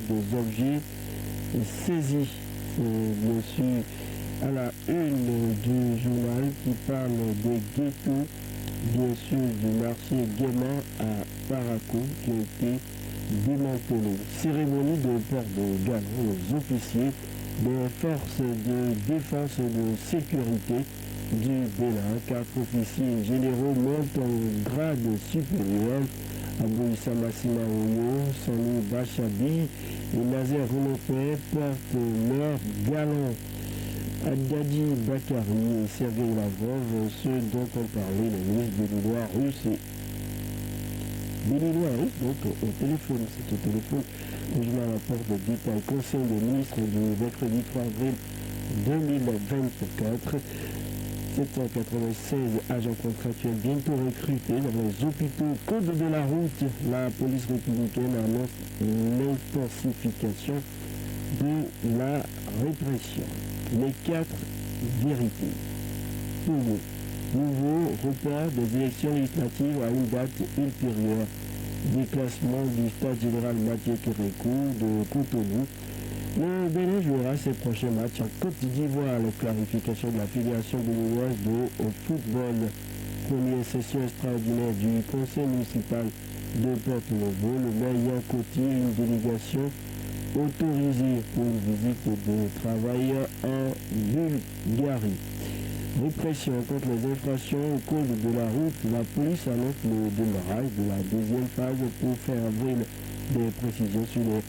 des objets saisis. Bien sûr, à la une du journal qui parle des ghettos, bien sûr, du marché gaiement à Parakou qui a été démantelé. Cérémonie de port de galon aux officiers des forces de défense et de sécurité du Bénin. 4 officiers généraux montent en grade supérieur. Abouissa Massima Oyo, Sani Bachabi et Nazer Ronopé portent leur galon. Adjadji Bakari et Sergei Lavrov, ceux dont ont parlé les ministres béninois russes et béninois russes, donc au téléphone. C'est au téléphone que je me rapporte des détails. Conseil des ministres du mercredi 3 avril 2024. 796 agents contractuels bientôt recrutés dans les hôpitaux. Code de la route, la police républicaine annonce l'intensification de la répression. Les 4 vérités. Togo. Nouveau report des élections législatives à une date ultérieure. Déclassement du stade général Mathieu Kérékou de Cotonou. Le Bénin jouera ses prochains matchs en Côte d'Ivoire. La clarification de la Fédération béninoise de football. Première session extraordinaire du conseil municipal de Porto-Novo. Le maire Yankoti, une délégation autorisée pour une visite de travail en Bulgarie. Répression contre les infractions au code de la route. La police annonce le démarrage de la deuxième phase pour faire avril des précisions sur les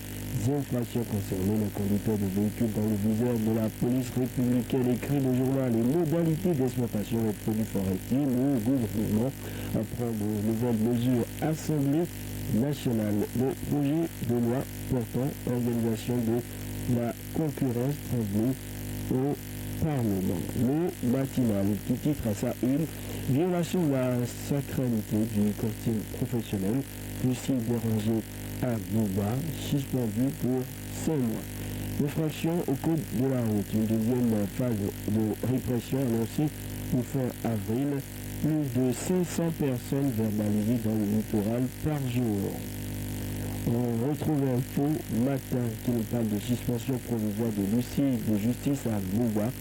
infractions concernant les conducteurs de véhicules dans le viseur de la police républicaine. Écrit le journal les modalités d'exploitation des produits forestiers. Le gouvernement apprend de nouvelles mesures. Assemblée nationale. Le projet de loi portant organisation de la concurrence transmis au Parlement. Le matinal qui titre à sa une violation de la sacralité du costume professionnel. Lucille Béranger à Bouba, suspendu pour 5 mois. Infraction au code de la route. Une deuxième phase de répression annoncée pour fin avril. Plus de 500 personnes verbalisées dans le littoral par jour. On retrouve un faux matin qui nous parle de suspension provisoire de l'huissier de justice à Bouba.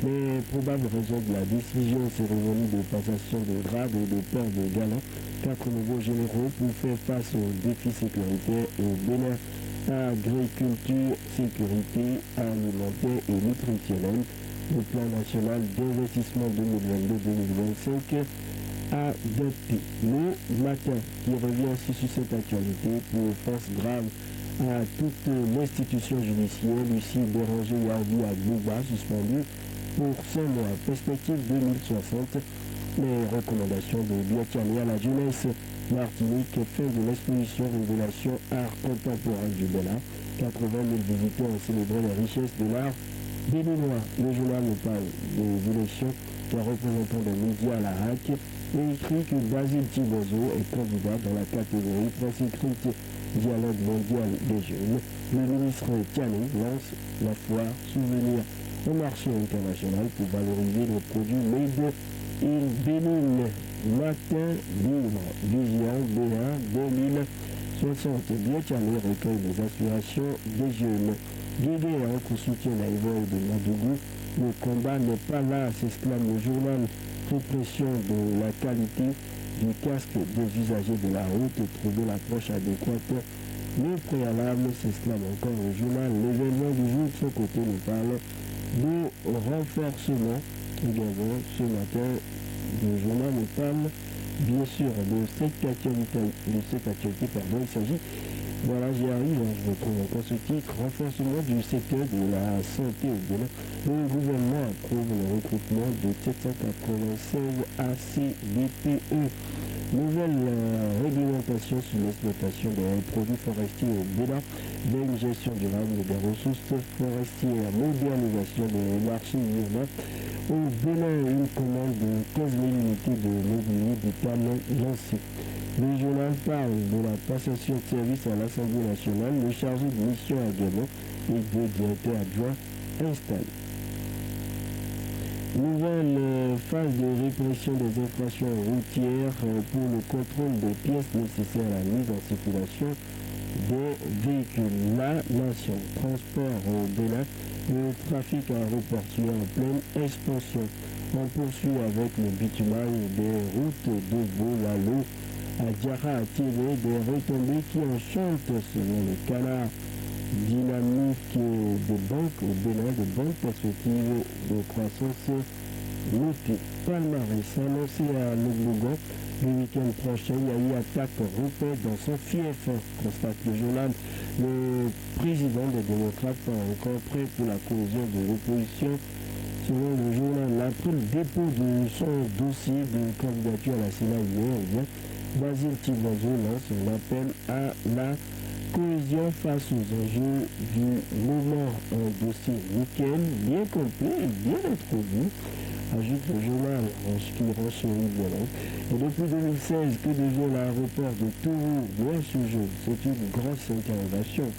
Les probables raisons de la décision, cérémonie de passation de grade et de port de galon. 4 nouveaux généraux pour faire face aux défis sécuritaires au Bénin. Agriculture, sécurité alimentaire et nutritionnelle. Le plan national d'investissement 2022-2025 adopté. Le matin qui revient aussi sur cette actualité pour force grave à toute l'institution judiciaire. Lucie Béranger Yaoui à Bouba, suspendu pour 5 mois. Perspective 2060. Les recommandations de Biakani à la jeunesse Martinique, fin de l'exposition Révélation Art Contemporain du Bénin. 80 000 visiteurs ont célébré les richesses de l'art béninois. Le journal nous parle des élections d'un représentant des médias à la HAC et écrit que Basile Thibozo est candidat dans la catégorie presse écrite Dialogue mondial des jeunes. Le ministre Tiani lance la foire souvenir au marché international pour valoriser les produits made in Bénin. Matin libre, vision Bénin 2060. Biakani recueille les aspirations des jeunes. Guéguéant pour soutien d'Aïvo et de Madougou. Le combat n'est pas là, s'exclame le journal. Répression de la qualité du casque des usagers de la route et trouver l'approche adéquate. Le préalable, s'exclame encore le journal. L'événement du jour de son côté nous parle de renforcement. Également ce matin, le journal nous parle bien sûr de cette actualité, il s'agit, voilà j'y arrive, je retrouve encore ce titre, renforcement du secteur de la santé au Bénin. Le gouvernement approuve le recrutement de 796 ACDPE. Nouvelle réglementation sur l'exploitation des produits forestiers au Bénin, vers une gestion durable des ressources forestières, modernisation des marchés urbains. Au Bénin, une commande de 15 000 unités de mobilier du talent lancée. Le journal parle de la passation de service à l'Assemblée nationale. Le chargé de mission à Gabon et deux directeurs adjoints installés. Nouvelle phase de répression des infractions routières pour le contrôle des pièces nécessaires à la mise en circulation des véhicules. La Nation, transport au Bénin, le trafic aéroportuaire en pleine expansion. On poursuit avec le bitumage des routes de Bolalo à Diarra a tiré des retombées qui enchantent selon le canard. Dynamique des banques au Bénin, de bonnes perspectives de croissance notées. Palmarès annoncé à Logbogan le week-end prochain. Il y a eu attaque Rupert dans son fief, constate le journal. Le président des démocrates est encore prêt pour la cohésion de l'opposition. Selon le journal, après le dépôt de son dossier de candidature à la Sénat hier, Basile Tibozo lance un appel à la cohésion face aux enjeux du moment. Un dossier nickel, bien complet et bien introduit, ajoute le journal en ce qui renchérit violent. Et depuis 2016, que devient l'aéroport de Tours, Bois-sous-Jaune? C'est une grosse interrogation.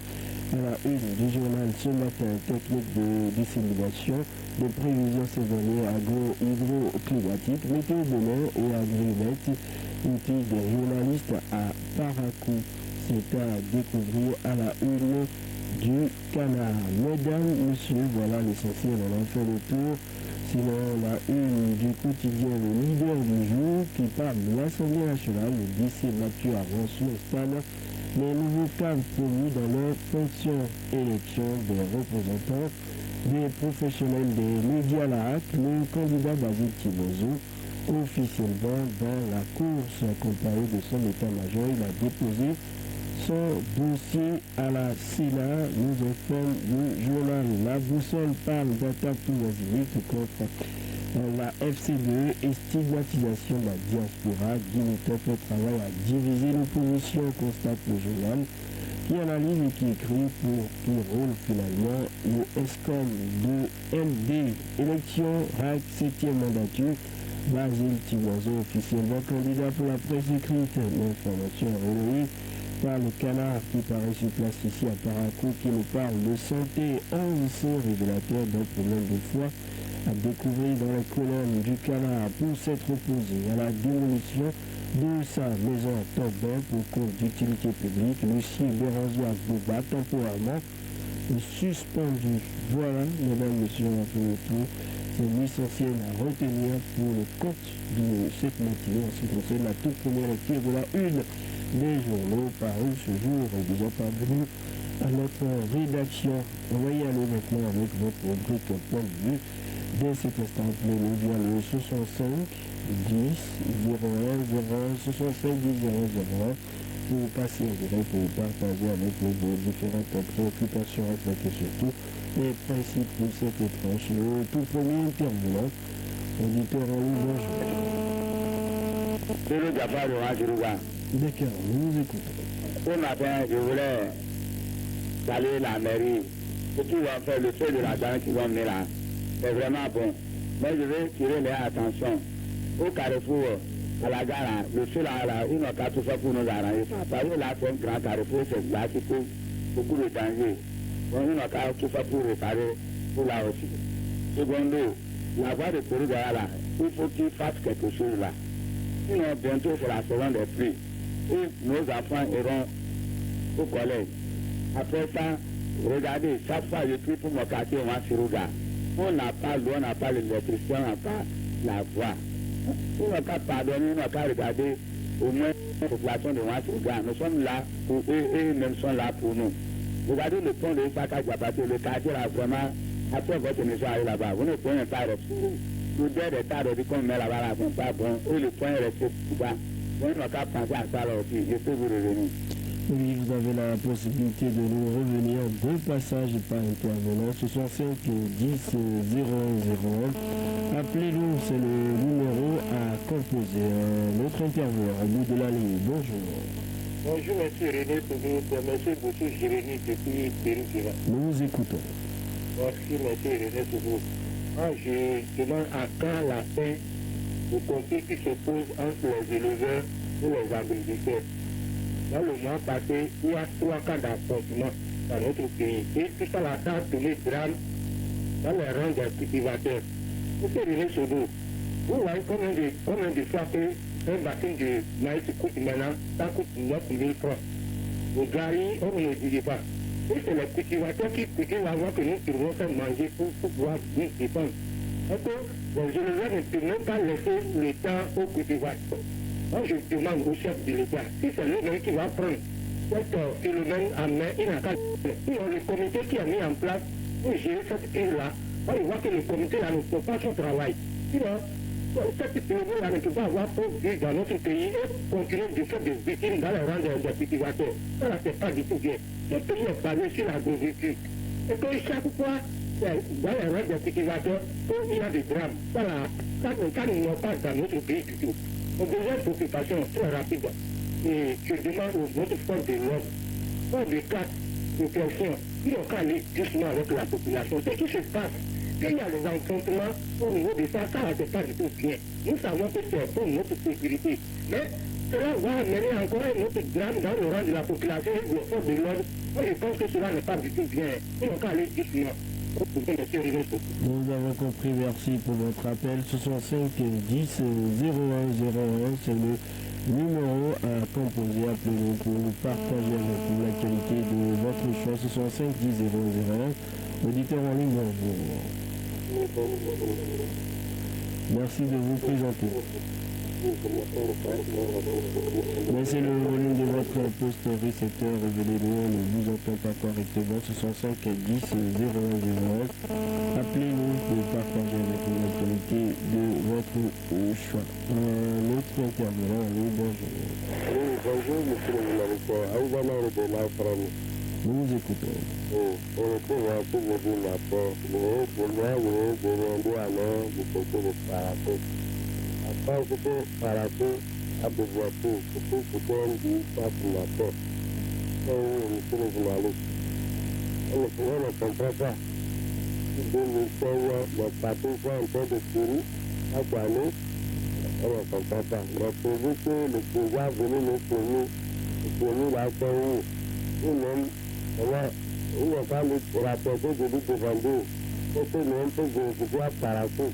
À la une du journal ce matin, technique de dissémination des prévisions saisonnières agro-hydroclimatiques, Météo Bénin et Agrimet, outil des journalistes à Paracou. C'est à découvrir à la une du Canard. Mesdames, messieurs, voilà l'essentiel, on a fait le tour. Sinon, la une du quotidien, le leader du jour qui parle de l'Assemblée nationale, le lycée Mathieu avance le stade. Les nouveaux cadres promis dans leur fonction élection des représentants des professionnels des médias la HAC, le candidat Basile Tibozo, officiellement dans la course accompagné de son état-major, il a déposé son dossier à la Sénat, nous informe le journal. La boussole parle d'attaque tous azimuts contre la FCDE et stigmatisation de la diaspora. Guy fait travail à diviser l'opposition, constate le journal, qui analyse et qui écrit pour qui rôle finalement le ESCOM de MD. Élection RAC 7e mandature. Basile Tibozo officiellement candidat pour la presse écrite. L'information relayée par le canard qui paraît sur place ici à Paracou, qui nous parle de santé, 11 faits révélateurs d'un problème de foie à découvrir dans les colonnes du canard pour s'être opposé à la démolition de sa maison à Tobin pour cause d'utilité publique. Lucien Béranzois Bouba temporairement suspendu. Voilà, mesdames, messieurs, on a fait le tour. C'est l'essentiel à retenir pour le compte de cette matinée en ce qui concerne la toute première lecture de la une des journaux parus ce jour et déjà parvenus à notre rédaction. On va y aller maintenant avec votre rubrique point de vue. Dès cet instant, appelez-nous via le 65 10 01 01 65 10 001 pour passer en direct et partager avec nous vos différentes préoccupations, refléter surtout les principes de cette tranche. Le tout premier intervenant, auditeur en ligne, bonjour. C'est le Jafar de Wajirouga. D'accord, nous vous écoutons. Ce matin, je voulais saluer la mairie. Ce qu'ils vont faire, le feu de la dame qu'ils vont mener là, c'est vraiment bon. Mais je vais tirer leur attention. Au carrefour, à la gare, le feu là, ils n'ont qu'à tout faire pour nous arranger. Parce que là, c'est un grand carrefour, c'est là qui pose beaucoup de danger. Donc, ils n'ont qu'à tout faire pour réparer, pour là aussi. Secondo, la voie de corridor là, il faut qu'ils fassent quelque chose là. Sinon, bientôt, c'est la saison des pluies. Et nos enfants iront au collège. Après ça, regardez, chaque fois je prie pour mon quartier, on va sur Ouga. On n'a pas l'eau, on n'a pas l'électricité, on n'a pas la voie. On n'a qu'à pardonner, on n'a qu'à regarder au moins la population de Ouga. Nous sommes là pour eux, et eux-mêmes sont là pour nous. Regardez le pont de Isaka Diabaté, le quartier là, vraiment, après votre émission arrive là-bas, vous ne pouvez pas respirer. Nous deux des tas de qu'on met là-bas, là, c'est pas bon. Eux, le point est resté tout bas. On n'a qu'à penser à ça là aussi, je peux vous revenir. Oui, vous avez la possibilité de nous revenir deux passages par intervenant, 65 10 0101. Appelez-nous, c'est le numéro à composer. Notre intervenant au bout de la ligne. Bonjour. Bonjour, monsieur René Soudou, monsieur Boussou Jérémy depuis Pérou. Nous vous écoutons. Merci, monsieur René Soudou. Moi, je demande à quand la fin du conflit qui se pose entre les éleveurs et les agriculteurs. Dans le mois passé, il y a 3 cas d'affrontement dans notre pays. Et tout ça là a tourné drame dans les rangs des cultivateurs. Monsieur René Soudou, vous voyez combien de fois qu'un bâtiment de maïs coûte maintenant, ça coûte 9 000 francs. Le gari, on ne le dit pas. Et c'est les cultivateurs qui cultivent avant que nous puissions faire manger pour pouvoir bien défendre. Donc, je ne peux même pas laisser le temps aux cultivateurs. Moi, je demande au chef de l'État, si c'est lui-même qui va prendre cet phénomène en main, il n'a qu'à le comité qui a mis en place pour gérer cette crise-là. On voit que le comité là ne fait pas son travail. Sinon, cette phénomène-là ne peut pas avoir pour vivre dans notre pays et continuer de faire des victimes dans les rangs des cultivateurs. Ça, c'est pas du tout bien. Ce pays est basé sur l'agriculture. Et que chaque fois, dans les rangs des cultivateurs, il y a des drames. Voilà, ça ne va pas dans notre pays du tout. Donc, déjà, une préoccupation très rapide. Et je demande aux autres forces de l'ordre, pour des cas de pression, ils n'ont qu'à aller doucement avec la population. Ce qui se passe, il y a les affrontements au niveau de ça, ça c'est pas du tout bien. Nous savons que c'est pour notre sécurité. Mais cela va amener encore un autre drame dans le rang de la population et des forces de l'ordre. Moi, je pense que cela n'est pas du tout bien. Ils n'ont qu'à aller doucement. Nous avons compris, merci pour votre appel. 65 10 0101, c'est le numéro à composer. Appelez-nous pour nous partager avec vous l'actualité de votre choix. 65 10 0101. Auditeur en ligne, bonjour. Merci de vous présenter. Baissez le volume de votre poste récepteur, révélez-nous, on ne vous entend pas correctement. 65 10 0101. Appelez-nous pour partager avec vous l'actualité de votre choix. Notre intervenant, bonjour. Oui, bonjour, monsieur le journaliste. Nous vous écoutons. On retrouve un peu de la porte. Après, je peux parler à besoin pour un dit pas pour la porte. Monsieur le journaliste. On ne comprend pas. Si 2016, mon patron fait un peu de série, à quoi nous, on ne comprend pas. Mais pour vous que le pouvoir venir nous fournir la forme, nous-mêmes, on va pas nous rapporter de lui devant parce que nous, on peut pouvoir parler.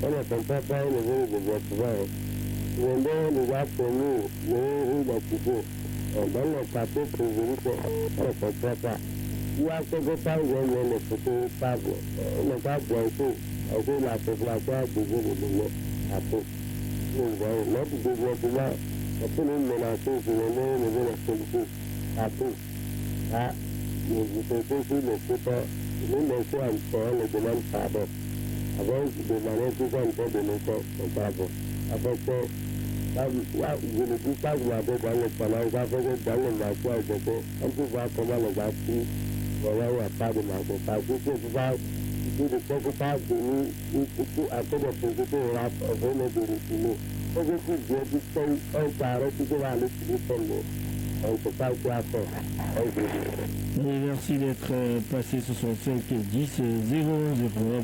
On ne comprend pas au niveau de votre voix. Nous va pour nous, nous, va couper. Dans le papier prévenu, on ne comprend pas. Il y a quelque part où on ne peut pas, on ne va pas boiter, parce que la population a besoin de nous apporter. Notre développement, on peut nous menacer sur le niveau de la politique. Après, nous faisons sur le football, nous laissons encore le demande pardon. Avant de demander tout ça, on peut donner son pardon. Après que, je ne dis pas que vous avez dans le pendant, vous avez dans le marché, on peut voir comment les actifs, voilà, il n'y a pas de marché. Parce que vous avez, si ne peux pas donner, à cause de position, on va venir de retourner. Donc, je suis bien dit, on s'arrête, tu vas aller sur le monde. On ne peut pas quoi faire. Merci d'être passé 65 10 0101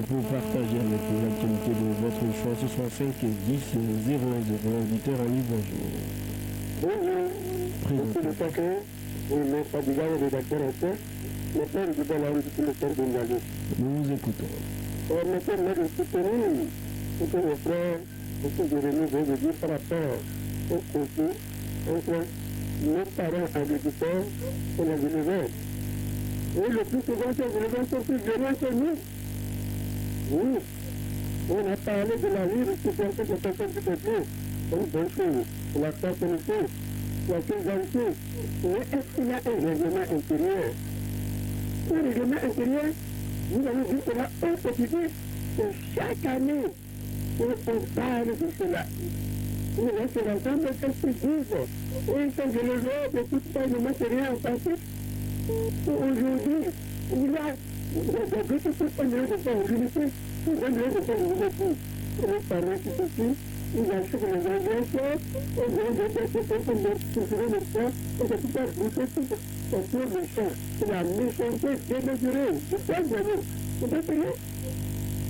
pour partager avec vous l'actualité de votre choix. 65 10 0101. Auditeur en ligne, bonjour. Bonjour. Monsieur le Sacré, le Fabien, le rédacteur en chef, le père de la rue du père de Ngali. Nous vous écoutons. Le père de soutenir ce que le frère, ce que Jérémie vient de dire par rapport au conflit entre nos parents agriculteurs et les éleveurs. Et le plus souvent, ces éleveurs sont plus violents que nous. Oui, on a parlé de la vie qui fait que des personnes du peuple, comme Bonjour, la fraternité, la solidarité. Mais est-ce qu'il y a un règlement intérieur? Un règlement intérieur, nous avons vu cela au quotidien, que chaque année, on parle de cela. Nous restons ensemble et qu'est-ce qu'ils disent? Et ils sont élevés de toutes sortes de matériel en passé. Aujourd'hui, il y a des groupes qui sont élevés de faire aujourd'hui, ils sont élevés de faire aujourd'hui. Les parents qui sont ici, ils achètent les engrais, ils ont des personnes comme des culturels de ça, et c'est tout un groupe, c'est tout le champ. C'est la méchanceté démesurée, c'est pas vraiment. C'est pas payer.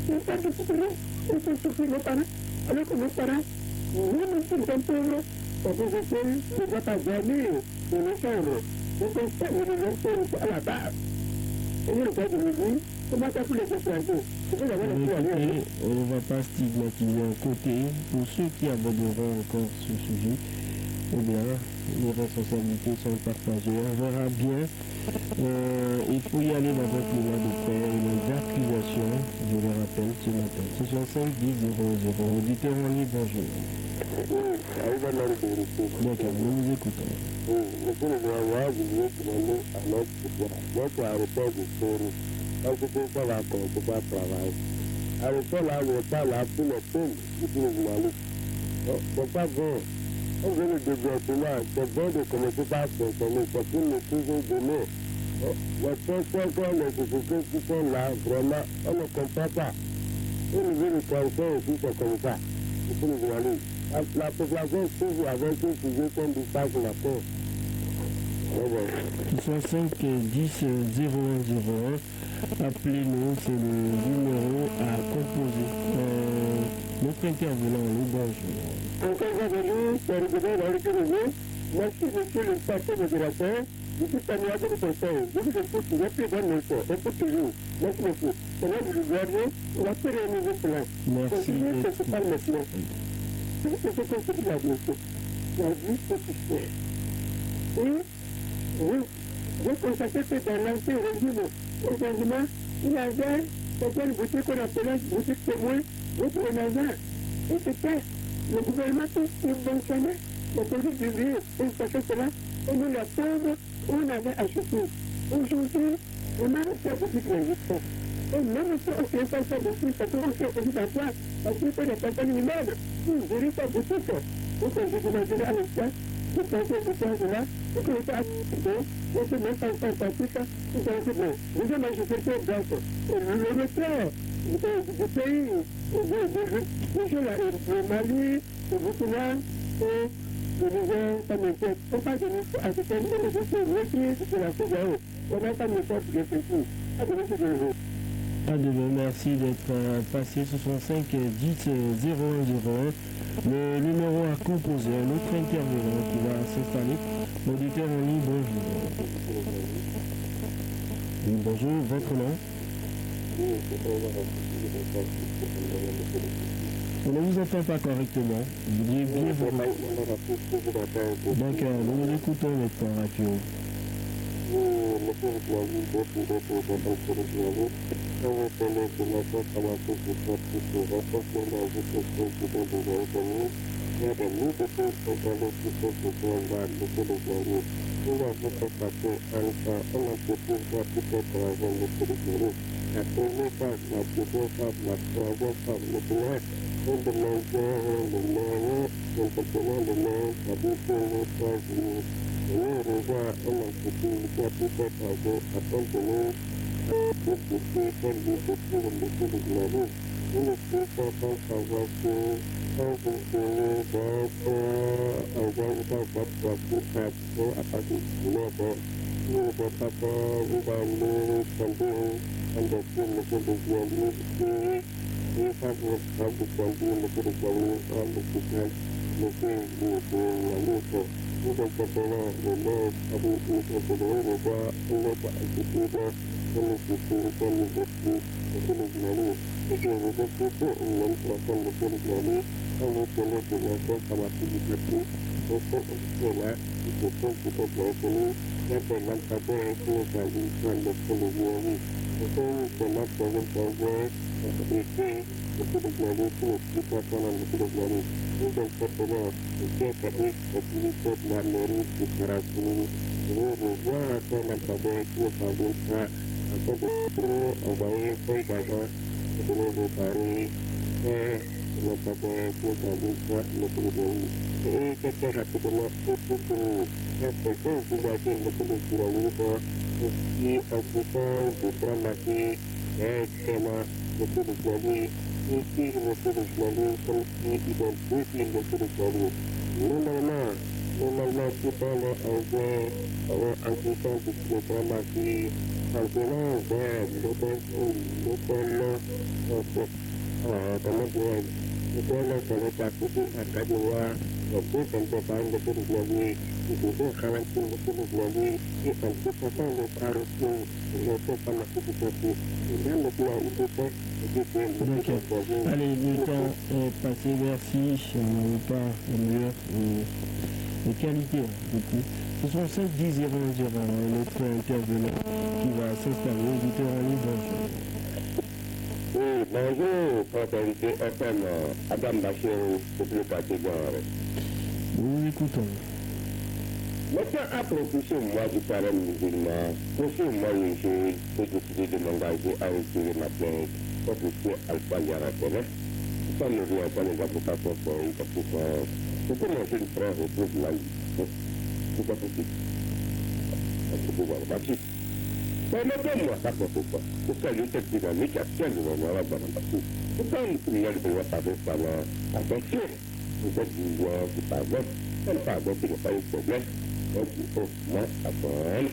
C'est pas tout payer. Ils sont souffrir nos parents. Alors que nos parents, nous sommes pauvres, parce que je sais, je ne dois pas dormir pour nos pauvres. Donc on fait les pauvres à la base. Et nous, le cas de nous, comment ça peut les comprendre? On ne va pas stigmatiser un côté. Pour ceux qui aborderont encore ce sujet, eh bien, les responsabilités sont partagées. On verra bien. Il faut y aller dans un climat de paix et les accusations, je le rappelle ce matin. 65 10 00. Auditeur en ligne, bonjour. D'accord, nous vous écoutons. Monsieur le gouvernement, vous voulez demander à notre aéroport de Soro, parce que ça va commencer par travail. L'aéroport là, on n'est pas là pour les peines, pour les journalistes. C'est pas bon. On veut le développement, c'est bon de commencer par fonctionner, c'est pour nous toujours donner. Les transports, les sociétés qui sont là, vraiment, on ne comprend pas. Au niveau du transport aussi, c'est comme ça. C'est pour les journalistes. La population trouve avec un sujet qu'on ne dit pas sur la peau. 65 10 0101. Appelez-nous, c'est le numéro à composer. Notre intervenant, le bonjour. Encore bienvenue, c'est le gouvernement dans lequel nous sommes. Merci, monsieur le parti modérateur. Je suis familier de conseil. Je vous écoute, j'ai pris bonne leçon. Écoute toujours. Merci beaucoup. Pendant que vous gardez, on va faire un nouveau plan. Merci. C'est pas maintenant. C'est ce qu'on fait la leçon. La vie quotidienne. Et vous constatez que dans l'ancien régime, au changement, il y avait certaines boutiques qu'on appelait boutiques témoins, d'autres magasins. Et c'était le gouvernement qui subventionnait les produits du vieux. Et parce que cela, et nous, les pauvres, on avait acheté. Aujourd'hui, on a fait boutique l'existence. Et même si on ne fait pas ça boutique, parce qu'on fait aussi d'emploi, parce qu'il faut des personnes humaines, pour gérer sa boutique. Donc, vous imaginez à l'instant, vous pensez que c'est là, et que l'État a décidé, et que même pas en pratique, vous avez dit, bon, vous avez ajouté donc, le retrait du pays, le Mali, le Burkina, et le Niger, ça m'inquiète. On parle de l'État africaine, on est juste repris de la CGO. On n'a pas de méthode de réfléchir. À demain, c'est de nouveau. À demain, merci d'être passé 65 10 0101. Le numéro à composer, un autre intervenant qui va s'installer. L'auditeur en ligne, bonjour. Oui, bonjour, votre nom? On ne vous entend pas correctement. Vous dites bien vous. D'accord, nous vous écoutons maintenant, Radio. Allez, le temps est passé, merci. On n'avait pas mieux de qualité. Beaucoup. Ce sont 5 10 0 0 notre intervenant qui va s'installer, auditeur en ligne. Bonjour. Oui, bonjour, fraternité FM, Adam Bachir, pour le quartier Gare. Nous vous écoutons. Maintenant, à propos, moi, du parent musulman, aussi, moi, j'ai décidé de m'engager à retirer ma plainte contre M. Alpha Yaratele. Ça ne vient pas les avocats pour manger une frère autour de la vie. C'est pas possible. C'est pouvoir bâtir. Permettez-moi ça pour pourquoi. Pour ça, je sais dynamique actuelle de la dans la partie. Pourquoi nous prions de voir avec ça attention. Vous êtes du voir, vous pardonnez. Même pardon, il n'y a pas eu de problème. Donc, il faut moins attendre.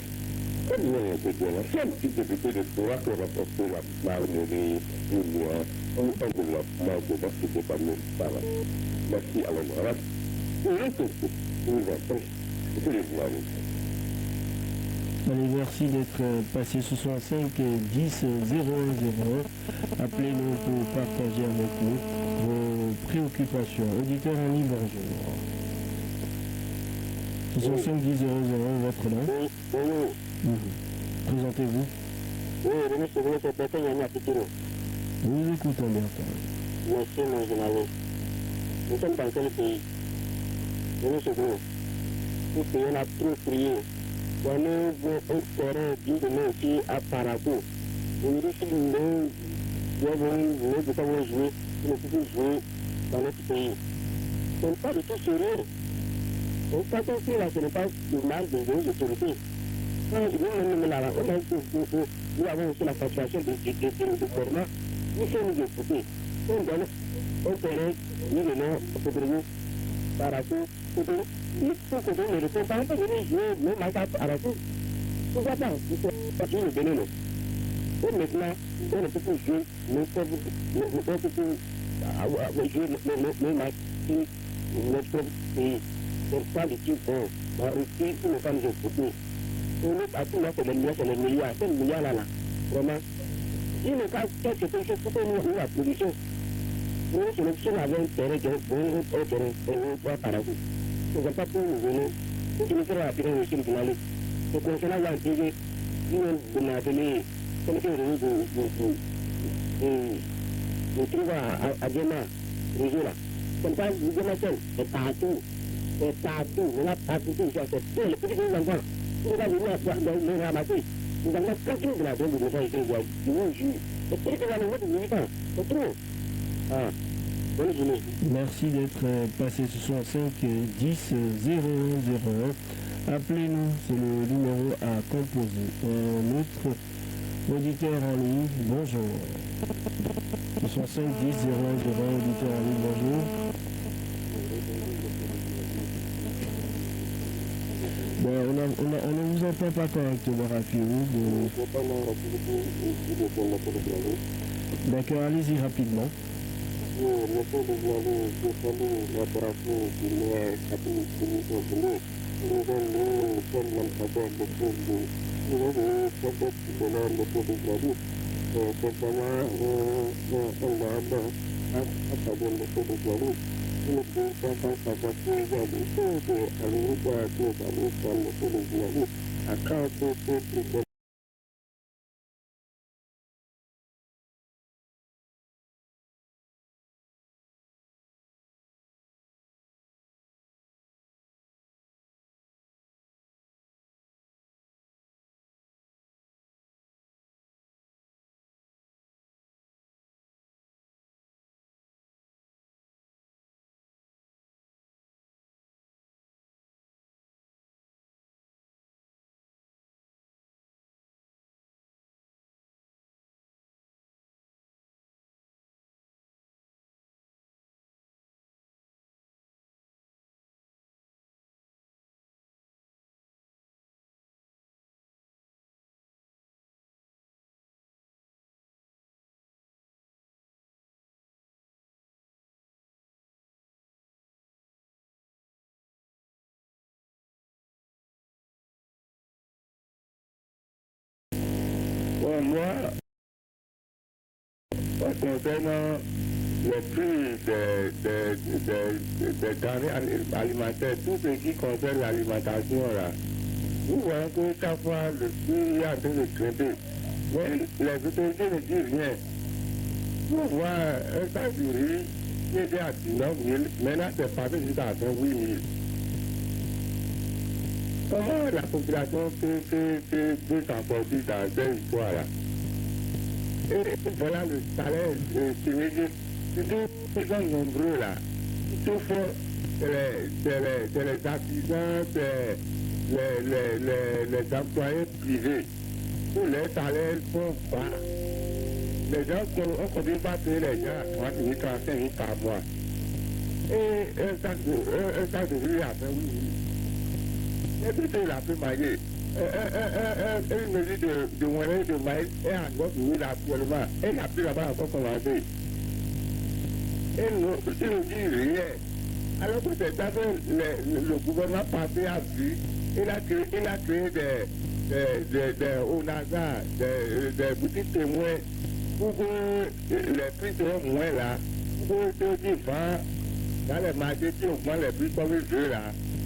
Comme nous avons été bien, c'est un petit député de pouvoir que rapporter la harmonie, l'union, un développement de notre société par nous. Merci à l'honorable. Et un peu, nous en prie. Je les vois. Allez, merci d'être passé 65 10 0 0. Appelez-nous pour partager avec nous vos préoccupations. Auditeur en ligne, bonjour. 65 10 0 0, votre nom. Oui. Présentez-vous. Oui, René Seguro, c'est Bertrand Yanni Apitiro. Nous vous écoutons, Bertrand. Merci, mon journaliste. Nous sommes dans quel pays? René Seguro. Tout pays, on a trop prié. On a un terrain digne aussi à Parakou. On dit que nous devons jouer, nous pouvons jouer dans notre pays. Ce n'est pas du tout sérieux. On pas compris là, ce n'est pas du mal des autorités. Nous avons aussi la situation de gouvernement. Nous sommes écoutés. On donne un terrain, nous donnons au Fédéral, Parakou, Fédéral. Il faut que nous ne répondons pas, venir jouer même à Parakou. Tout va bien, il faut pas jouer le Bénin. Et maintenant, on ne peut plus jouer, nous ne pouvons plus jouer le match qui notre pays. C'est pas du tout bon. On réussit pour nous faire nous écouter. On est à tout là, c'est les milliards, c'est le milliard là. Vraiment. Il n'est pas quelque chose pour nous la production. Nous, c'est avait un terrain qui est un terrain par là. Nous n'avons pas pu nous venir. Nous nous ferons rapidement aussi le journaliste. Donc, on s'en a intégré. Nous, on a appelé, comme c'est le trouve à Djema, réseau là. Comme ça, vous dites, c'est partout. C'est partout. On a partout. C'est le petit enfant. Nous allons nous ramasser. Nous allons casser de la donne de nos écrits. Nous allons jouer. C'est très bien, nous allons jouer. C'est trop. Ah. Bonne journée. Merci d'être passé 65 10 0 0. Appelez-nous, c'est le numéro à composer. Notre auditeur en ligne, bonjour. 65 10 0 0, auditeur en ligne, bonjour. Ben, on ne vous entend pas correctement, rappelez-vous. D'accord, allez-y rapidement. Bon, moi, concernant les prix des denrées alimentaires, tout ce qui concerne l'alimentation là. Vous voyez que chaque fois le prix est en train de grimper. Mais les autorités ne disent rien. Vous voyez un sac de riz qui était à 19 000, maintenant c'est passé jusqu'à 28 000. Comment la population peut s'en sortir dans cette histoire-là? Et voilà le salaire sénégalais. C'est des gens nombreux là. Tout font, c'est les artisans, c'est les employés privés. Tous les salaires sont bas. Les gens on ne continue pas à payer les gens à 30 000, 35 000 par mois. Et un sac de riz à 20 000. Et puis il a pu mailler. Une mesure de moyen de maïs est à 9 000 actuellement. Elle n'a plus là-bas encore commencé. Et nous ne dit rien. Alors que c'est d'abord le gouvernement passé a vu, il a créé des ONASA, des boutiques témoins pour que les prix soient moins là, pour que ceux qui vendent dans les marchés qui augmentent les prix comme ils veulent là,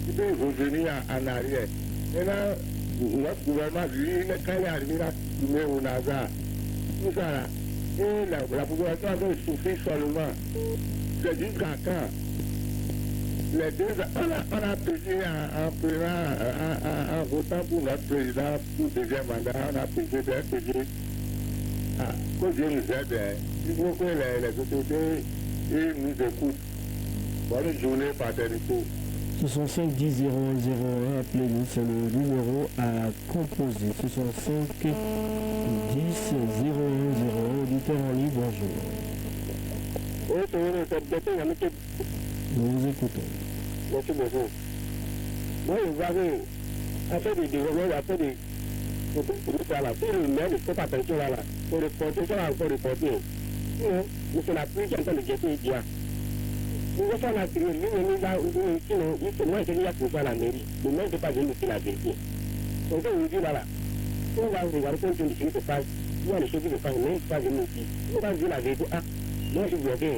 ils peuvent revenir en arrière. Maintenant, notre gouvernement, lui, quand il est arrivé là, il met ONASA, tout ça là, et la population a souffert seulement. C'est jusqu'à quand? Les deux, on a pêché en votant pour notre président pour le deuxième mandat, on a pêché. Que Dieu nous aide, il faut que les autorités nous écoutent. Bonne journée, paternité. 65 10 01 01, appelez-nous, c'est le numéro à composer. 65 10 01 01, auditeur en ligne, bonjour. Nous vous écoutons. Merci beaucoup. Moi, je vois que, après des développements, après des. Pour le maire, il faut pas attention là. Pour reporter, ça va encore reporter. Sinon, c'est la pluie qui est en train de jeter il y a. Nous avons fait la série, sinon, moi, je vais pour ça la mairie. Le maire ne peut pas venir ici la vérité. Donc, on dit là, on va regarder compte de ce qui se passe. Il y a les choses qui se passent, mais il ne faut pas venir ici. On va dire la vérité. Ah, moi, je suis bloqué.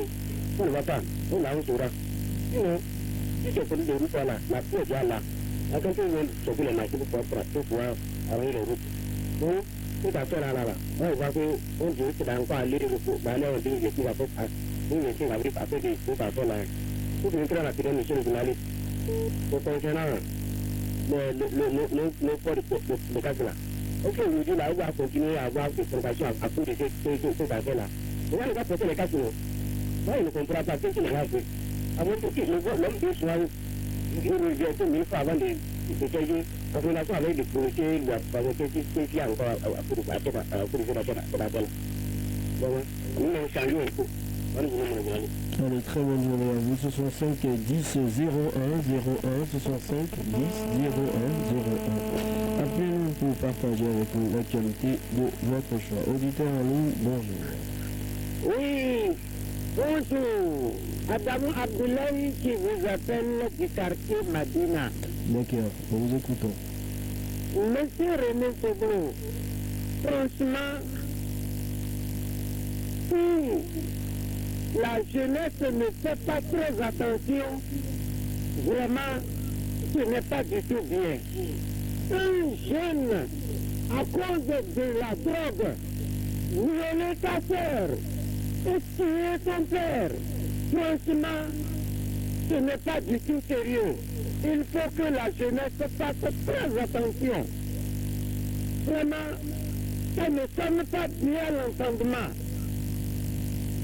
On ne va pas. On la saura. Sinon, si c'est celui de route là, la pluie est déjà là. Attends, on va sortir les machines pour pouvoir arranger les routes. Donc, tout à fait là. On voit qu'on dit que c'est encore aller on dit que c'est la faute à une médecine avec après des tout à fait là. Pour entrer à la télé, monsieur le journaliste, concernant le port de cas là. Est-ce que vous dites là, on va continuer à avoir des présentations à cause de ces affaires là? On va porter les cas sur nous. Moi, je ne comprends pas ce qu'il a fait. Avant que l'homme de soin, il revient tout 1000 fois avant de se faire en relation avec les policiers, il a pas de qui encore à pour la chaîne. Donc, nous avons changé un peu. Allez, très bonne journée à vous. 65 10 01 01, 65 10 01 01. Appelez-nous pour partager avec nous l'actualité de votre choix. Auditeur en ligne, bonjour. Oui, bonjour. Adamou Abdoulaye qui vous appelle du quartier Madina. D'accord, nous vous écoutons. Monsieur René Sebou, franchement, si la jeunesse ne fait pas très attention, vraiment, ce n'est pas du tout bien. Un jeune, à cause de la drogue, violer ta sœur et tuer ton père, franchement, ce n'est pas du tout sérieux. Il faut que la jeunesse fasse très attention. Vraiment, ça ne sonne pas bien l'entendement.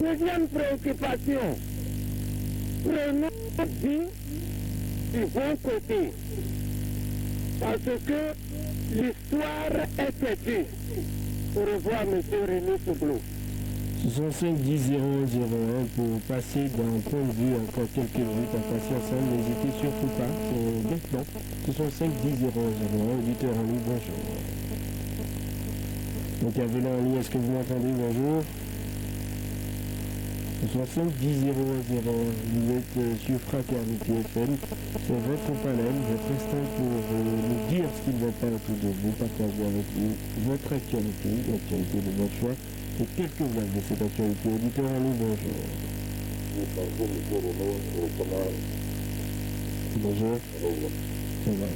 Deuxième préoccupation, prenons vie du bon côté. Parce que l'histoire est têtue. Au revoir, M. René Soublou. 65 10 01 01 pour passer d'un point de vue encore quelques minutes à passer ensemble. N'hésitez surtout pas, c'est maintenant. 65 10 01 01, auditeur en ligne, bonjour. Donc, intervenant en ligne, est-ce que vous m'entendez? Bonjour. 65 10 01 01, vous êtes sur Fraternité FM. C'est votre panel, votre instant pour nous dire ce qui ne va pas autour de vous, partager avec vous votre actualité, l'actualité de votre choix. Et quelques vagues de cette actualité. Auditeur en ligne, bonjour. Bonjour. Ça va.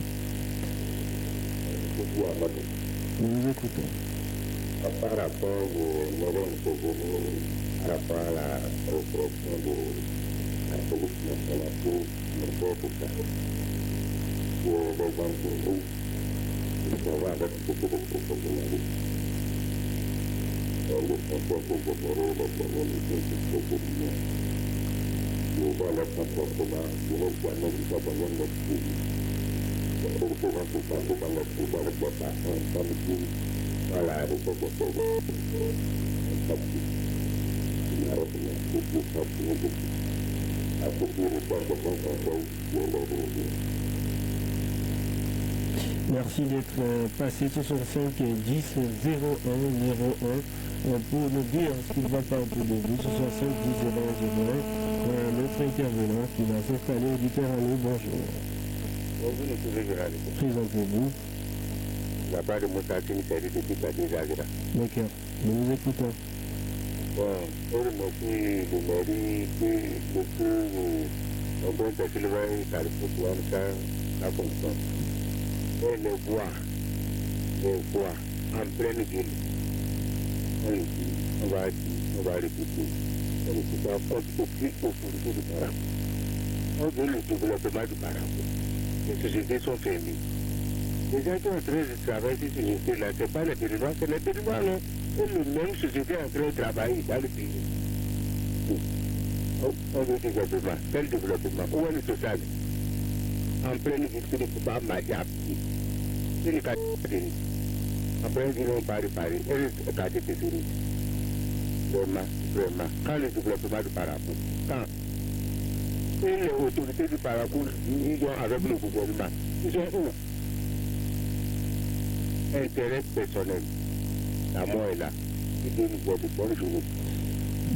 Nous vous écoutons. Par rapport au par rapport à la reproduction de la police nationale pour le peuple, pour les banques, on va avec beaucoup de professionnalisme. Le transport pour le bureau, le problème de l'opinion. Nous voyons le comportement pour le point de vue de notre pays. Pour le pouvoir tout ça, pour le pouvoir de la personne, comme dit, voilà, le comportement. Merci d'être passé sur 65 10 01 01 pour nous dire ce qui ne va pas autour de vous. 65 10 01 01 notre intervenant qui va s'installer auditeur en nous. Bonjour. Bonjour, monsieur le général. Présentez-vous. La part de Moussakine, c'est depuis la désagréable. D'accord. Nous vous écoutons. Bon, pour le motif de mairie, le coup, on peut s'élever, ça le faut voir ça, la fonction. Et les voies, en pleine ville, on va répéter. On va faire aucune autorité du parent. On veut le développement du parent. Les sociétés sont fermées. Les gens qui sont en train de travailler sur ces sociétés-là, ce n'est pas les territoires, c'est les territoires, non? Et les mêmes sociétés en train de travailler dans le pays. On veut développement. Quel développement? Où est le social? En pleine ville, tu ne peux pas marcher à pied. C'est le quartier. En pleine ville, on parle de Paris. Et le quartier de Série. Vraiment. Quand le développement du Paracourt, quand et les autorités du Paracourt, ils sont avec le gouvernement, ils sont où? Intérêt personnel. La mort est là. Bonne journée.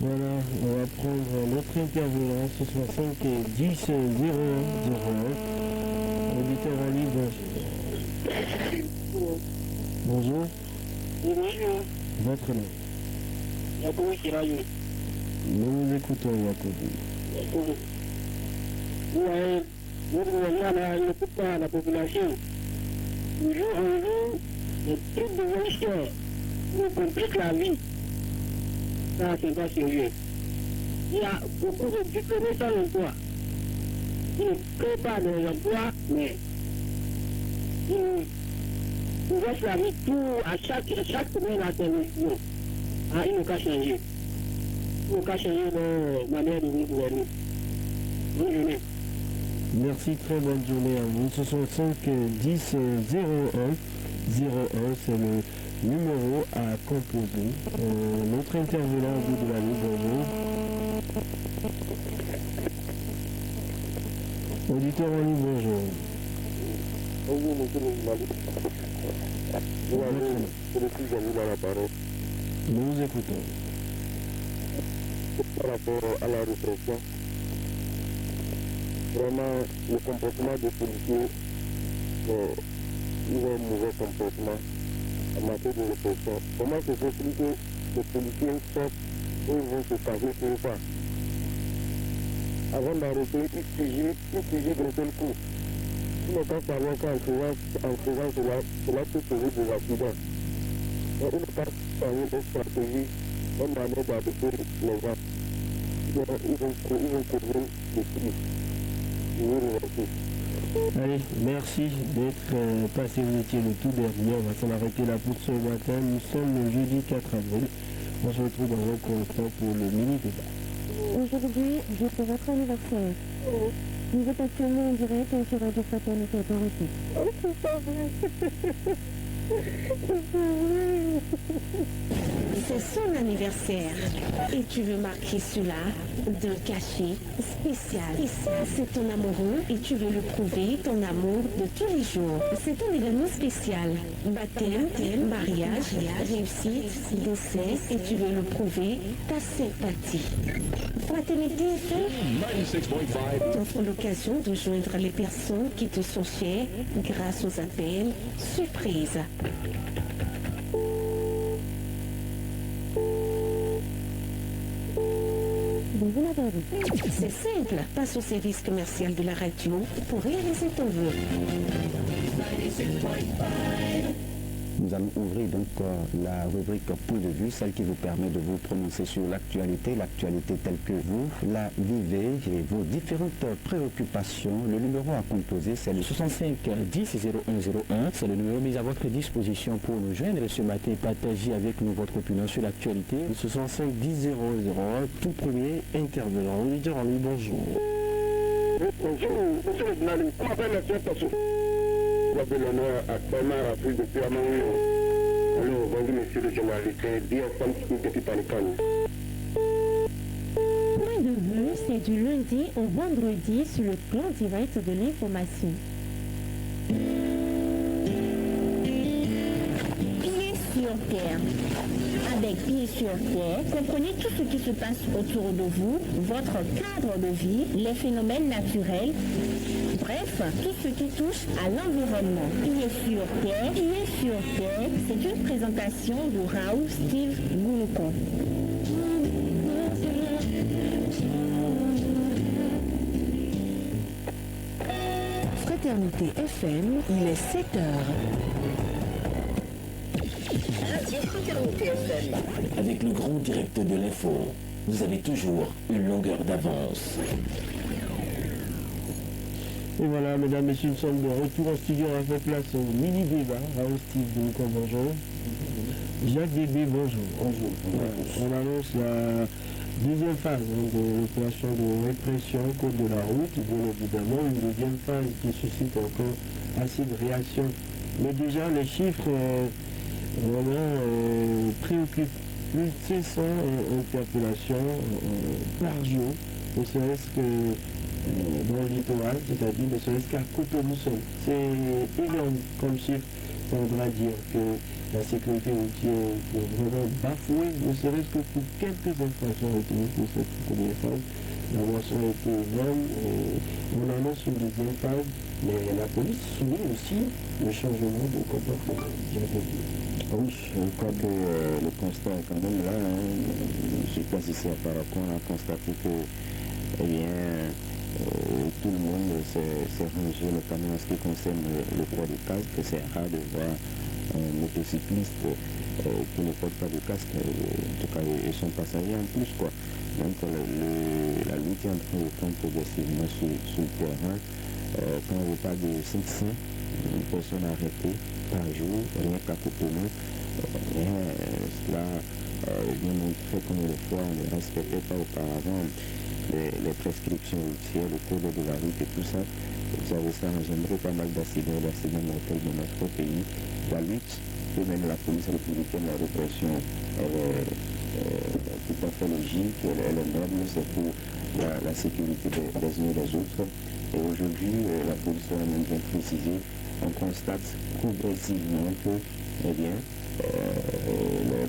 Voilà, on va prendre notre intervenant 65 10 01 01. Auditeur en ligne, bonjour. Bonjour. Bonjour. Votre nom. Yacoub Kirayo. Nous vous écoutons, Yacoub. Vous voyez, nous ne peut pas la population. Du jour en jour, les trucs de gestion nous compliquent la vie. Ça, c'est pas sérieux. Il y a beaucoup de diplômés sans emploi. Ils ne créent pas de l'emploi, mais ils versent la vie tout à chaque semaine à la télévision. Ah, il ne peut pas changer. Il ne peut pas changer de manière de nous gouverner. Bonne journée. Merci, très bonne journée à vous. 65 10 01 01, c'est le numéro à composer. Notre intervenant au bout de la ligne, bonjour. Auditeur en ligne, bonjour. Bonjour, monsieur le journaliste. Vous avez le plus jamais dans la parole. Nous vous écoutons. Par rapport à la répression, vraiment, le comportement des policiers, ils ont un mauvais comportement en matière de répression. Comment se fait-il que les policiers sortent et ils vont se cacher sur pas? Avant d'arrêter, ils fusillent de tel coup. Il n'est pas savoir qu'en faisant cela peut causer des accidents. Il n'est pas savoir une stratégie, une manière d'arrêter les gens. Ils vont causer des crises. Allez, merci d'être passé, vous étiez le tout dernier, on va s'en arrêter là pour ce matin. Nous sommes le jeudi 4 avril, on se retrouve dans un constant pour le mini-débat. Aujourd'hui, c'est votre anniversaire. Vous êtes actuellement en direct sur Radio Fraternité à Paris. Oh, c'est pas vrai. C'est son anniversaire et tu veux marquer cela d'un cachet spécial. Et ça, c'est ton amoureux et tu veux lui prouver ton amour de tous les jours. C'est un événement spécial. Baptême, mariage, réussite, décès et tu veux lui prouver ta sympathie. Fraternité FM t'offre l'occasion de joindre les personnes qui te sont chères grâce aux appels surprises. vous l'avez vu. C'est simple, passe au service commercial de la radio pour réaliser ton vœu. Nous allons ouvrir donc la rubrique Point de vue, celle qui vous permet de vous prononcer sur l'actualité telle que vous la vivez et vos différentes préoccupations. Le numéro à composer, c'est le 65 10 0101. C'est le numéro mis à votre disposition pour nous joindre ce matin et partager avec nous votre opinion sur l'actualité. Le 65 10 001, tout premier intervenant. On lui dit en lui bonjour. Bonjour, monsieur le journaliste. Comment appelle la situation? J'appelle l'honneur à Thomas Rafus depuis Amaouyo. Alors, bonjour monsieur le journaliste, bien comme depuis Panicane. Point de vue, c'est du lundi au vendredi sur le plan direct de l'information. Pieds sur terre. Avec Pieds sur terre, comprenez tout ce qui se passe autour de vous, votre cadre de vie, les phénomènes naturels, bref, tout ce qui touche à l'environnement. Pieds sur terre, c'est une présentation de Raoul Steve Gounouko. Fraternité FM, il est 7h. Avec le grand direct de l'info, vous avez toujours une longueur d'avance. Et voilà, mesdames, messieurs, nous sommes de retour en studio. On va faire place au mini-débat. Raoul Steve, donc bonjour. Jacques Débé, bonjour. Bonjour. On annonce la deuxième phase de l'opération de répression code de la route. Bien évidemment, une deuxième phase qui suscite encore assez de réactions. Mais déjà, les chiffres vraiment préoccupent. Plus de 500 interpellations par jour, ne serait-ce que dans le littoral, c'est-à-dire ne serait-ce qu'à Cotonou seul. C'est énorme comme chiffre. On doit dire que la sécurité routière est vraiment bafouée, ne serait-ce que pour quelques infractions retenues pour cette première phase. La moisson a été énorme, on annonce une deuxième phase, mais la police souligne aussi le changement de comportement. Oui, je crois que le constat est quand même là. Je place ici à Parapon, on a constaté que tout le monde s'est rangé, notamment en ce qui concerne le port du casque. C'est rare de voir un motocycliste qui ne porte pas de casque, en tout cas et son passager en plus, quoi. Donc la lutte est en train de prendre progressivement sur le terrain. Quand on parle de 500 personnes arrêtées par jour, rien qu'à Cotonou, cela vient montrer combien de fois on ne respectait pas auparavant les prescriptions routières, le code de la route et tout ça. Vous savez, ça engendré pas mal d'accidents mortels dans notre pays. La lutte, et même la police républicaine, la répression, tout à fait logique, elle est noble, c'est pour la sécurité des uns et des autres. Et aujourd'hui, la police a même bien précisé, on constate progressivement que, les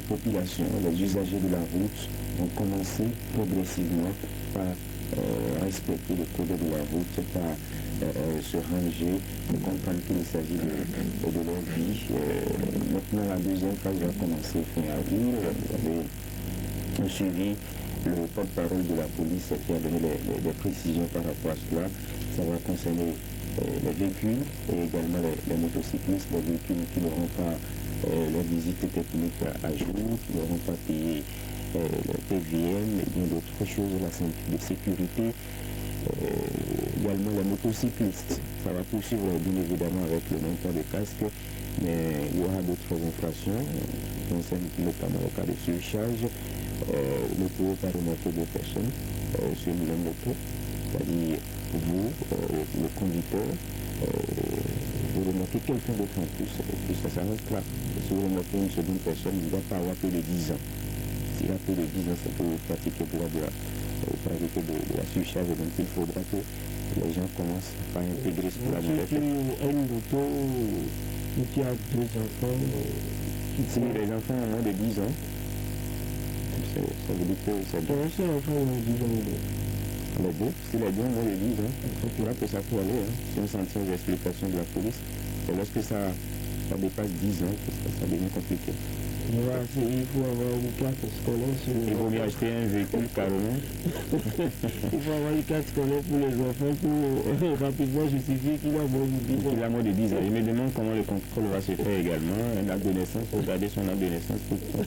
populations, les usagers de la route ont commencé progressivement par respecter le code de la route, par se ranger, de comprendre qu'il s'agit de leur vie. Maintenant, la deuxième phase va commencer fin avril. Vous avez suivi le porte-parole de la police qui a donné des précisions par rapport à cela. Ça va concerner les véhicules et également les motocyclistes, les véhicules qui n'auront pas les visites techniques à jour, qui n'auront pas payé le TVM et bien d'autres choses, la ceinture de sécurité. Également les motocyclistes, ça va poursuivre bien évidemment avec le même temps de casque, mais il y aura d'autres infractions qui concernent notamment le cas de surcharge, le taux par remontée de personnes sur une moto, c'est-à-dire vous, le conducteur, vous remontez quelqu'un d'autre en plus, et puis ça s'arrête là. Si vous remontez une seconde personne, il ne va pas avoir plus de 10 ans. S'il a plus de 10 ans, c'est pour pratiquer de la surcharge, donc il faudra que les gens commencent par intégrer ce que la Si une moto qui a 2 enfants, si les enfants ont moins de 10 ans, ça veut dire que c'est ton seul enfant a 10 ans. Les deux, si les deux ont moins de 10 ans, c'est là que ça peut aller. C'est une sentence d'explication de la police. Et lorsque ça dépasse 10 ans, ça devient compliqué. Il faut avoir une carte scolaire. Il vaut mieux acheter un véhicule carrément. Il faut avoir une carte scolaire pour les enfants pour rapidement justifier qu'il a moins de 10 ans. Il a moins de 10 ans. Il me demande comment le contrôle va se faire également. Un acte de naissance, regarder son acte de naissance tout le temps.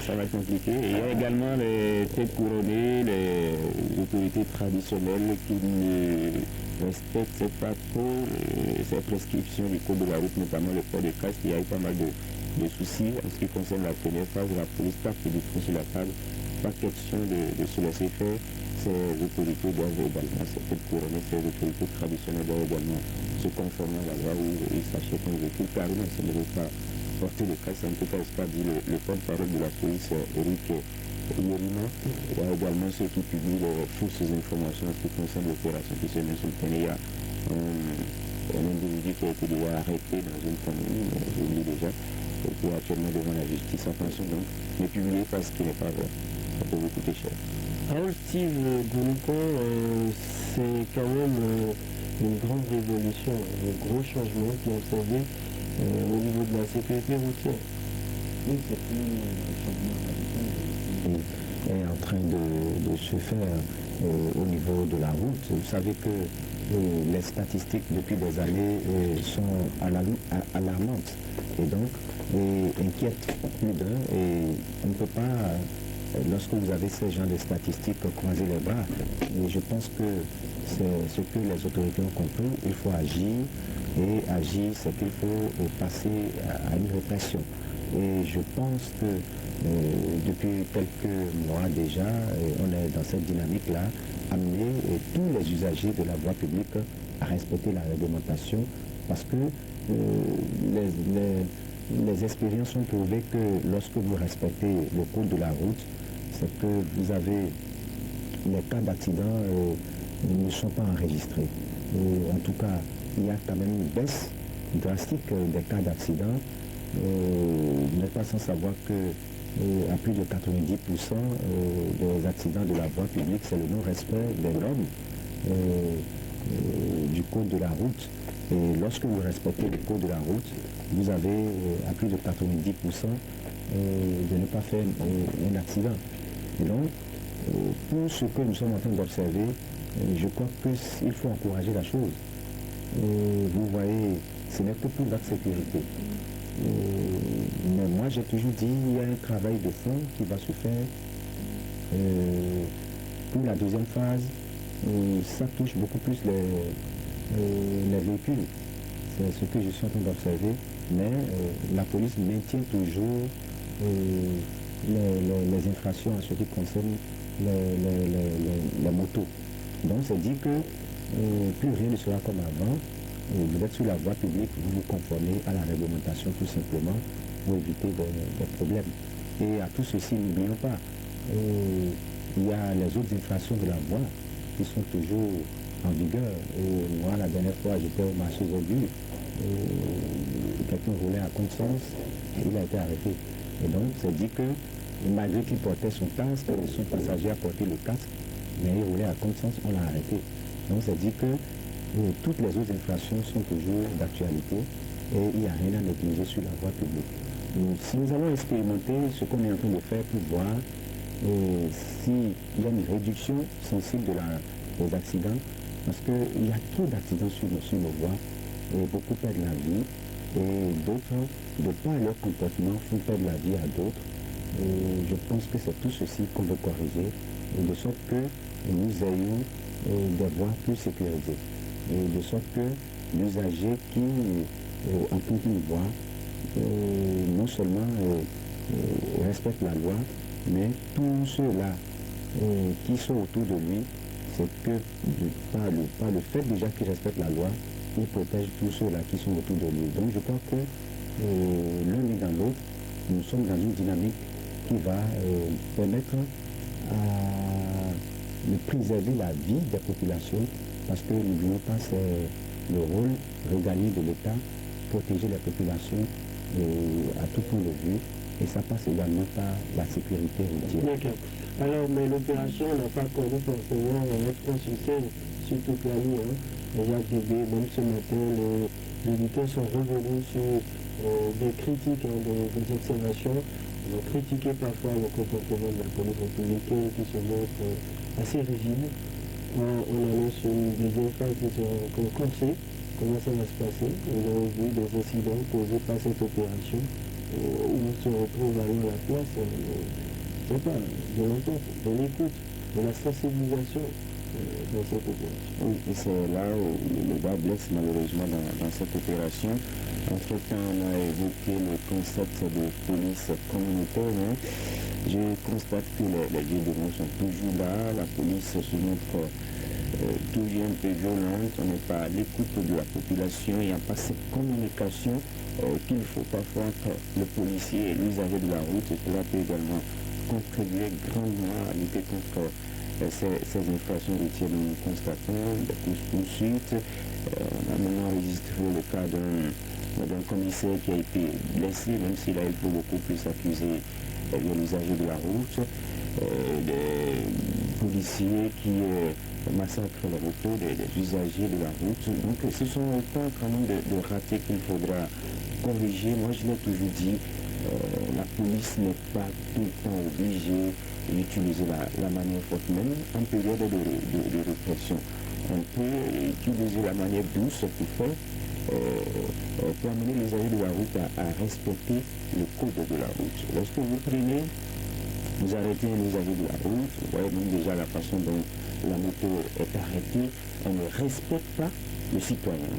Ça va être compliqué. Et il y a également les têtes couronnées, les autorités traditionnelles qui ne respectent pas trop ces prescriptions du code de la route, notamment le port de casque. Il y a eu pas mal de soucis en ce qui concerne la première phase. La police tape du fond sur la table. Pas question de se laisser faire. Ces autorités doivent également, ces têtes couronnées, ces autorités traditionnelles doivent également se conformer à la loi où ils s'achètent un véhicule carrément. Ça ne veut pas porter le casque. En tout cas, c'est pas dit le porte-parole de la police, Eric Yerima. Il y a également ceux qui publient les fausses informations en ce qui concerne l'opération qui se met sur le terrain. Il y a un individu qui a été déjà arrêté dans une commune, j'oublie déjà, et qui est actuellement devant la justice. Attention donc, ne publiez pas ce qui n'est pas vrai. Ça peut vous coûter cher. Alors Steve Goulukon, c'est quand même une grande révolution, un gros changement qui est observé au niveau de la sécurité routière. Oui, c'est un changement radical qui est en train de se faire au niveau de la route. Vous savez que les statistiques depuis des années sont alarmantes et donc inquiètent plus d'un, et on ne peut pas, lorsque vous avez ces genres de statistiques, croiser les bras. Et je pense que c'est ce que les autorités ont compris. Il faut agir, et agir, c'est qu'il faut passer à une répression. Et je pense que depuis quelques mois déjà, on est dans cette dynamique-là, amener tous les usagers de la voie publique à respecter la réglementation, parce que les expériences ont prouvé que lorsque vous respectez le code de la route, c'est que vous avez les cas d'accident ne sont pas enregistrés. En tout cas, il y a quand même une baisse drastique des cas d'accident. Vous n'êtes pas sans savoir que à plus de 90% des accidents de la voie publique, c'est le non-respect des normes du code de la route. Et lorsque vous respectez le code de la route, vous avez à plus de 90% de ne pas faire un accident. Et donc, pour ce que nous sommes en train d'observer, je crois qu'il faut encourager la chose. Vous voyez, ce n'est que pour notre sécurité. Mais moi, j'ai toujours dit qu'il y a un travail de fond qui va se faire pour la deuxième phase. Ça touche beaucoup plus les véhicules. C'est ce que je suis en train d'observer. Mais la police maintient toujours les infractions en ce qui concerne les motos. Donc, c'est dit que plus rien ne sera comme avant. Vous êtes sur la voie publique, vous vous conformez à la réglementation tout simplement pour éviter des problèmes. Et à tout ceci, n'oublions pas, il y a les autres infractions de la voie qui sont toujours en vigueur. Moi, la dernière fois, j'étais au marché Zobu, quelqu'un roulait à contre-sens et il a été arrêté. Et donc, c'est dit que malgré qu'il portait son casque, son passager a porté le casque, mais il roulait à contre-sens, on l'a arrêté. Donc, c'est dit que toutes les autres infractions sont toujours d'actualité et il n'y a rien à négliger sur la voie publique. Si nous allons expérimenter ce qu'on est en train de faire pour voir s'il y a une réduction sensible des accidents, parce qu'il y a trop d'accidents sur nos voies et beaucoup perdent la vie et d'autres, de par leur comportement, font perdre la vie à d'autres. Je pense que c'est tout ceci qu'on veut corriger, de sorte que nous ayons des voies plus sécurisées. Et de sorte que l'usager qui emprunte une voie, non seulement respecte la loi, mais tous ceux-là qui sont autour de lui, c'est que par le fait déjà qu'il respecte la loi, il protège tous ceux-là qui sont autour de lui. Donc je crois que l'un et dans l'autre, nous sommes dans une dynamique qui va permettre de préserver la vie des populations, parce que n'oublions pas, c'est le rôle régalien de l'État, protéger les populations à tout point de vue, et ça passe également par la sécurité routière. D'accord. Alors, mais l'opération n'a pas connu forcément notre succès sur toute la nuit. Jacques Débé, même ce matin, les militaires sont revenus sur des critiques, des observations. On a critiqué parfois le comportement de la police républicaine qui se montre assez rigide. On annonce une deuxième phase qui sera encore corsée. Comment ça va se passer? On a vu des incidents causés par cette opération où on se retrouve à la place, je ne sais pas, de l'entente, de l'écoute, de la sensibilisation dans cette opération. Oui, et c'est là où le bas blesse malheureusement dans cette opération. Entre-temps, on a évoqué le concept de police communautaire. Hein. Je constate que les violences sont toujours là, la police se montre toujours un peu violente, on n'est pas à l'écoute de la population, il n'y a pas cette communication qu'il faut parfois entre le policier et l'usager de la route, et cela peut également contribuer grandement à lutter contre ces infractions routières dont nous constatons, des poursuites. On a maintenant enregistré le cas d'un commissaire qui a été blessé, même s'il a été beaucoup plus accusé de l'usager de la route, des policiers qui massacrent la moto des usagers de la route. Donc ce sont autant quand même de ratés qu'il faudra corriger. Moi je l'ai toujours dit, la police n'est pas tout le temps obligée d'utiliser la manière forte, même en période de répression. On peut utiliser la manière douce pour amener les usagers de la route à respecter le code de la route. Lorsque vous prenez, vous arrêtez un usager de la route, vous voyez même déjà la façon dont la moto est arrêtée, on ne respecte pas le citoyen.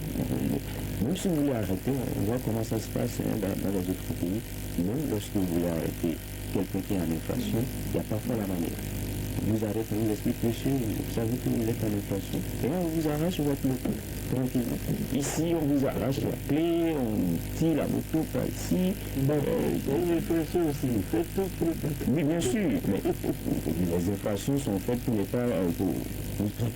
Même si vous voulez arrêter, on voit comment ça se passe dans les autres pays. Même lorsque vous voulez arrêter quelqu'un qui est en infraction, il y a parfois la manière. Vous arrêtez, on vous explique, monsieur, vous savez que vous êtes en infraction. Et on vous arrache votre moto, tranquillement. Ici, on vous arrache la clé, on tire la moto par ici. Bon, il y a une infraction aussi, faites tout pour le temps. Oui, bien sûr, mais les infractions sont faites pour ne pas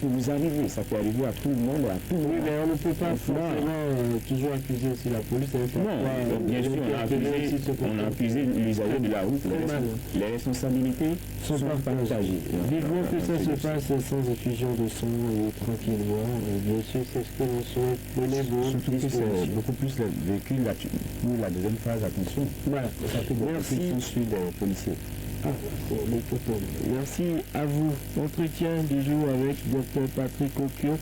vous arriver. Ça peut arriver à tout le monde, à tout le monde. Oui, mais on ne peut pas forcément toujours accuser aussi la police. Non, bien sûr, on a accusé l'usager de la route. Les responsabilités sont partagées. Vivons que ça se passe sans effusion de sang et tranquillement. Bien sûr, c'est ce que l'on souhaite. Surtout que c'est beaucoup plus le véhicule pour la deuxième phase, attention. Voilà, merci. Poursuite des policiers. Merci à vous. Entretien du jour avec Dr Patrick Okio.